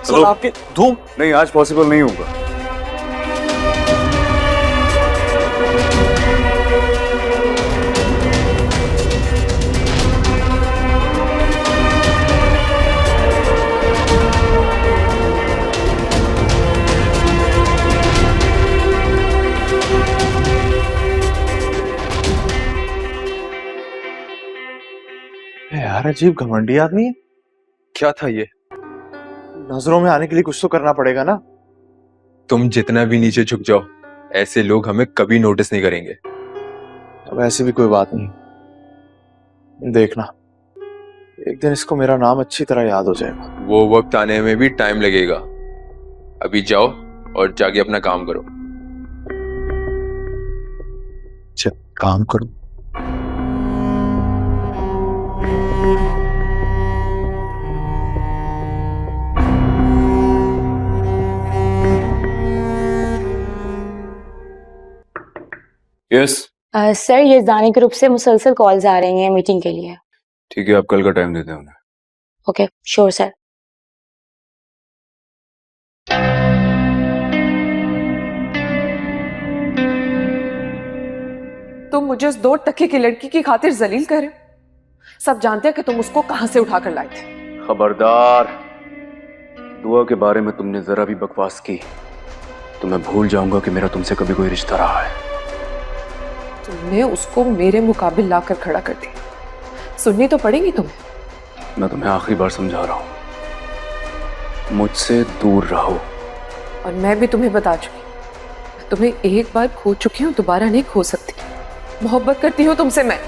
Sir आपके धूम नहीं, आज पॉसिबल नहीं होगा। यार अजीब घमंडी आदमी है। क्या था ये? नजरों में आने के लिए कुछ तो करना पड़ेगा ना। तुम जितना भी नीचे झुक जाओ, ऐसे लोग हमें कभी नोटिस नहीं करेंगे। अब ऐसी भी कोई बात नहीं, देखना एक दिन इसको मेरा नाम अच्छी तरह याद हो जाएगा। वो वक्त आने में भी टाइम लगेगा। अभी जाओ और जाके अपना काम करो। चल काम करो। यस सर ये जाने ग्रुप से मुसलसल कॉल्स आ रही हैं मीटिंग के लिए। ठीक है, आप कल का टाइम देते हैं उन्हें। Okay sure sir. तुम मुझे उस 2 टके की लड़की की खातिर जलील कर रहे हो। सब जानते हैं कि तुम उसको कहां से उठा कर लाए थे। खबरदार, दुआ के बारे में तुमने जरा भी बकवास की तो मैं भूल जाऊंगा कि मेरा तुमसे कभी कोई रिश्ता रहा है। तुमने उसको मेरे मुकाबिल लाकर खड़ा कर दिया। सुननी तो पड़ेगी तुम्हें। मैं तुम्हें आखिरी बार समझा रहा हूं, मुझसे दूर रहो। और मैं भी तुम्हें बता चुकी, तुम्हें एक बार खो चुकी हूं, दोबारा नहीं खो सकती। मोहब्बत करती हूँ तुमसे मैं।